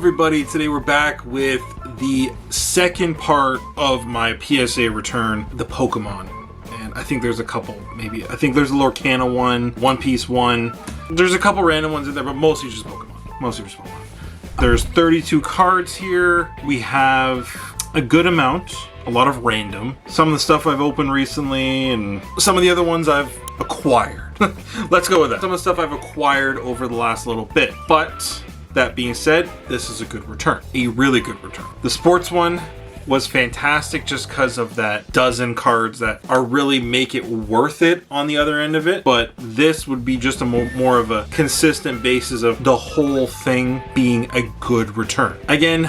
everybody, today we're back with the second part of my PSA return, the Pokemon. And I think there's a couple, maybe. I think there's a Lorcana one, One Piece one. There's a couple random ones in there, but mostly just Pokemon. Mostly just Pokemon. There's 32 cards here. We have a good amount, a lot of random. Some of the stuff I've opened recently, and some of the other ones I've acquired. Let's go with that. Some of the stuff I've acquired over the last little bit. But that being said, this is a good return. A really good return. The sports one was fantastic just because of that dozen cards that are really make it worth it on the other end of it. But this would be just a more of a consistent basis of the whole thing being a good return. Again,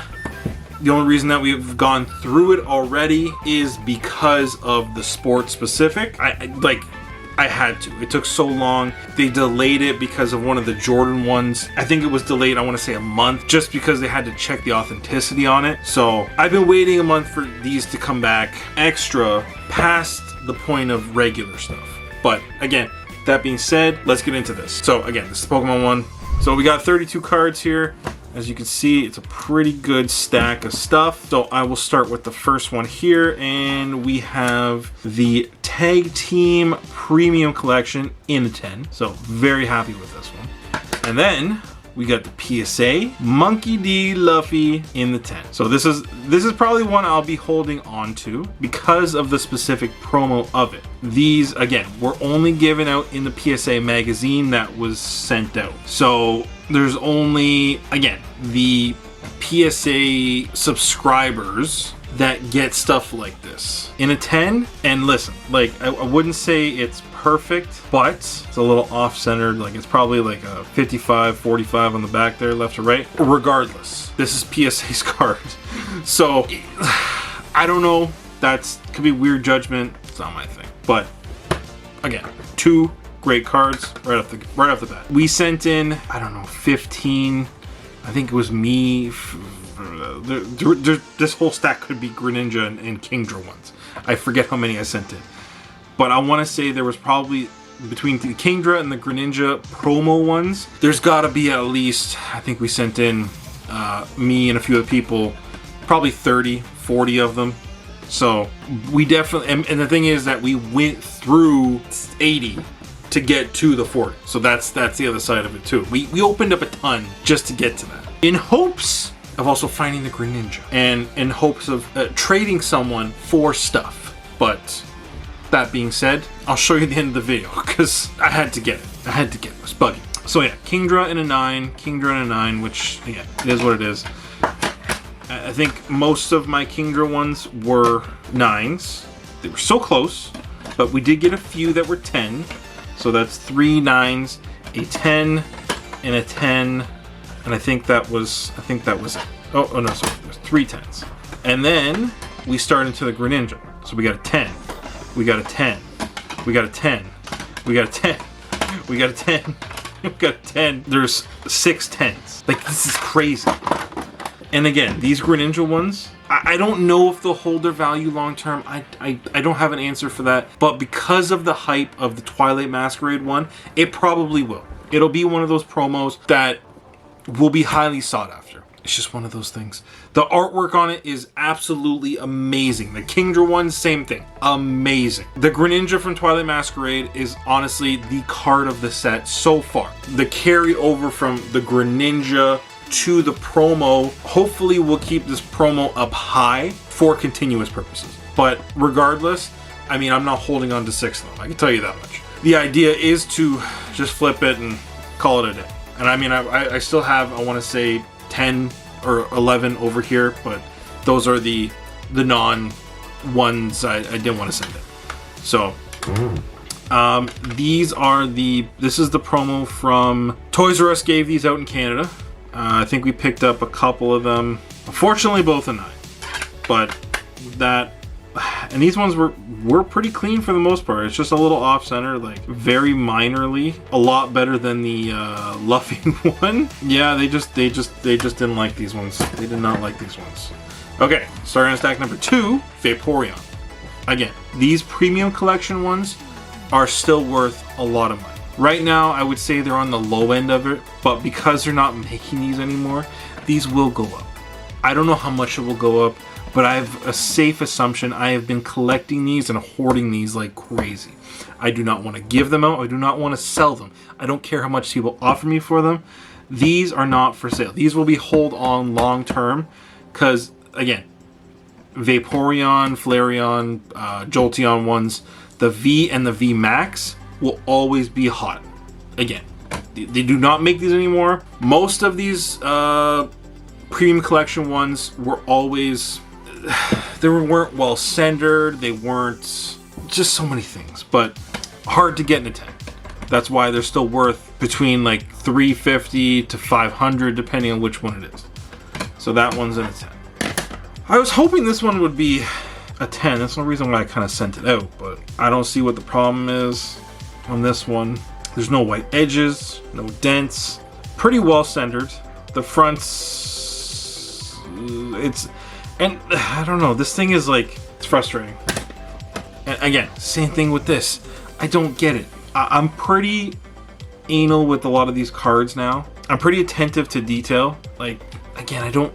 the only reason that we've gone through it already is because of the sport specific. I had to. It took so long. They delayed it because of one of the Jordan ones. I think it was delayed, I want to say a month, just because they had to check the authenticity on it. So I've been waiting a month for these to come back extra past the point of regular stuff. But again, that being said, let's get into this. So again, this is the Pokemon one. So we got 32 cards here. As you can see, it's a pretty good stack of stuff. So I will start with the first one here, and we have the Tag Team Premium Collection in a 10. So very happy with this one. And then we got the PSA Monkey D. Luffy in the 10. So this is probably one I'll be holding on to because of the specific promo of it. These, again, were only given out in the PSA magazine that was sent out. So there's only, again, the PSA subscribers that get stuff like this in a 10. And listen, like, I wouldn't say it's perfect, but it's a little off-centered. Like, it's probably like a 55, 45 on the back there, left to right. Regardless, this is PSA's card. So I don't know, that's could be weird judgment. It's not my thing. But again, two great cards right off the bat. We sent in, I don't know, 15. I think it was me. This whole stack could be Greninja and Kingdra ones. I forget how many I sent in. But I want to say there was probably, between the Kingdra and the Greninja promo ones, there's got to be at least, I think we sent in, me and a few other people, probably 30, 40 of them. So we definitely, and the thing is that we went through 80 to get to the 40. So that's the other side of it too. We opened up a ton just to get to that. In hopes of also finding the Greninja. And in hopes of trading someone for stuff. But that being said, I'll show you the end of the video because I had to get it. I had to get it. It was buggy. So yeah, Kingdra in a 9. Kingdra in a 9, which again, it is what it is. I think most of my Kingdra ones were 9s. They were so close, but we did get a few that were 10. So that's 3 9s, a 10, and a 10, and I think that was it. Oh no, sorry, there's 3 10s. And then we start into the Greninja. So we got a 10, we got a 10, we got a 10, we got a 10, we got a 10, we got a 10. There's 6 10s. Like, this is crazy. And again, these Greninja ones, I don't know if they'll hold their value long term. I don't have an answer for that. But because of the hype of the Twilight Masquerade one, it probably will. It'll be one of those promos that will be highly sought after. It's just one of those things. The artwork on it is absolutely amazing. The Kingdra one, same thing. Amazing. The Greninja from Twilight Masquerade is honestly the card of the set so far. The carry over from the Greninja to the promo, hopefully we'll keep this promo up high for continuous purposes. But regardless, I mean, I'm not holding on to 6 of them, I can tell you that much. The idea is to just flip it and call it a day. And I mean, I still have, I want to say 10 or 11 over here, but those are the non ones I didn't want to send in. So this is the promo from Toys R Us, gave these out in Canada. I think we picked up a couple of them. Unfortunately, both a 9. But that, and these ones were pretty clean for the most part. It's just a little off center, like very minorly. A lot better than the Luffy one. Yeah, they just didn't like these ones. They did not like these ones. Okay, starting on stack number 2, Vaporeon. Again, these premium collection ones are still worth a lot of money. Right now, I would say they're on the low end of it, but because they're not making these anymore, these will go up. I don't know how much it will go up, but I have a safe assumption. I have been collecting these and hoarding these like crazy. I do not want to give them out. I do not want to sell them. I don't care how much people offer me for them. These are not for sale. These will be hold on long term because, again, Vaporeon, Flareon, Jolteon ones, the V and the V Max will always be hot. Again, they do not make these anymore. Most of these premium collection ones were always, they weren't well centered. They weren't, just so many things, but hard to get in a 10. That's why they're still worth between like $350 to $500 depending on which one it is. So that one's in a 10. I was hoping this one would be a 10. That's the reason why I kind of sent it out, but I don't see what the problem is on this one. There's no white edges, no dents, pretty well centered. The fronts, and I don't know, this thing is like, it's frustrating. And again, same thing with this. I don't get it. I'm pretty anal with a lot of these cards now. I'm pretty attentive to detail. Like, again, I don't,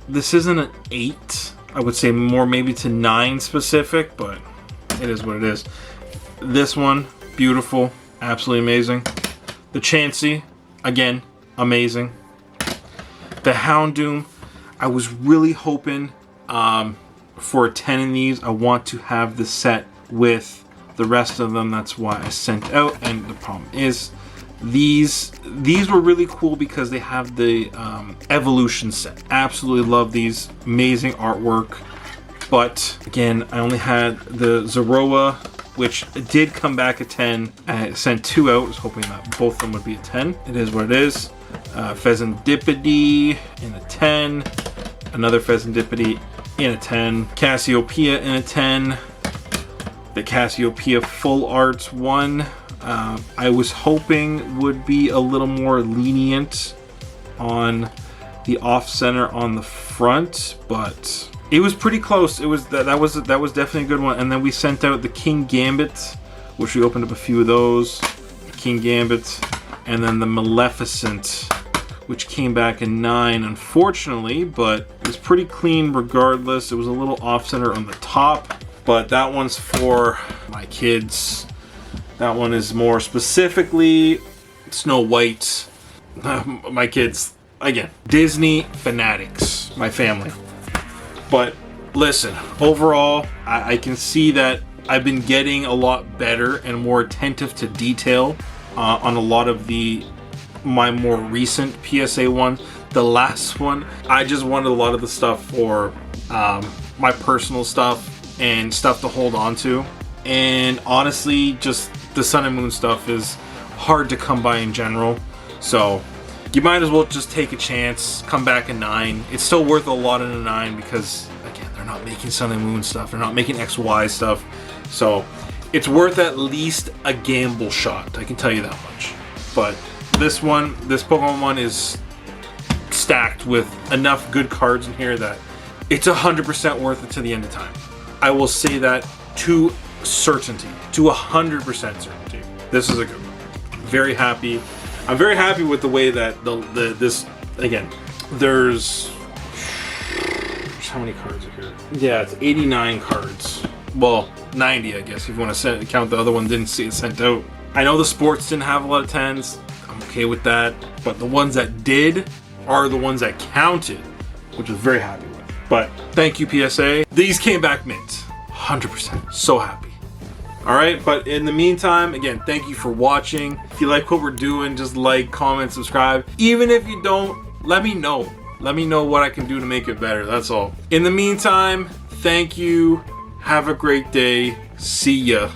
this isn't an 8. I would say more maybe to 9 specific, but it is what it is. This one, beautiful, absolutely amazing. The Chansey, again, amazing. The Houndoom, I was really hoping for a 10 in these. I want to have the set with the rest of them. That's why I sent out, and the problem is these were really cool because they have the evolution set. Absolutely love these, amazing artwork. But again, I only had the Zoroa, which did come back at 10. I sent 2 out. I was hoping that both of them would be a 10. It is what it is. Pheasantipede in a 10. Another Pheasantipede in a 10. Cassiopeia in a 10. The Cassiopeia Full Arts one, I was hoping would be a little more lenient on the off center on the front, but it was pretty close. It was that was definitely a good one. And then we sent out the King Gambit, which we opened up a few of those. The King Gambit, and then the Maleficent, which came back in 9, unfortunately, but it was pretty clean regardless. It was a little off center on the top. But that one's for my kids. That one is more specifically Snow White. My kids, again, Disney fanatics, my family. But listen, overall, I can see that I've been getting a lot better and more attentive to detail on a lot of my more recent PSA ones. The last one, I just wanted a lot of the stuff for my personal stuff and stuff to hold on to, and honestly just the Sun and Moon stuff is hard to come by in general, so you might as well just take a chance, come back a 9. It's still worth a lot in a 9 because again, they're not making Sun and Moon stuff, they're not making XY stuff, so it's worth at least a gamble shot, I can tell you that much. But this Pokemon one is stacked with enough good cards in here that it's 100% worth it to the end of time. I will say that to certainty, to 100% certainty. This is a good one. Very happy. I'm very happy with the way that this, again, there's how many cards are here? Yeah, it's 89 cards. Well, 90, I guess, if you want to count the other one didn't see it sent out. I know the sports didn't have a lot of 10s. I'm okay with that. But the ones that did are the ones that counted, which I was very happy with. But thank you, PSA. These came back mint. 100%. So happy. Alright, but in the meantime, again, thank you for watching. If you like what we're doing, just like, comment, subscribe. Even if you don't, let me know. Let me know what I can do to make it better. That's all. In the meantime, thank you. Have a great day. See ya.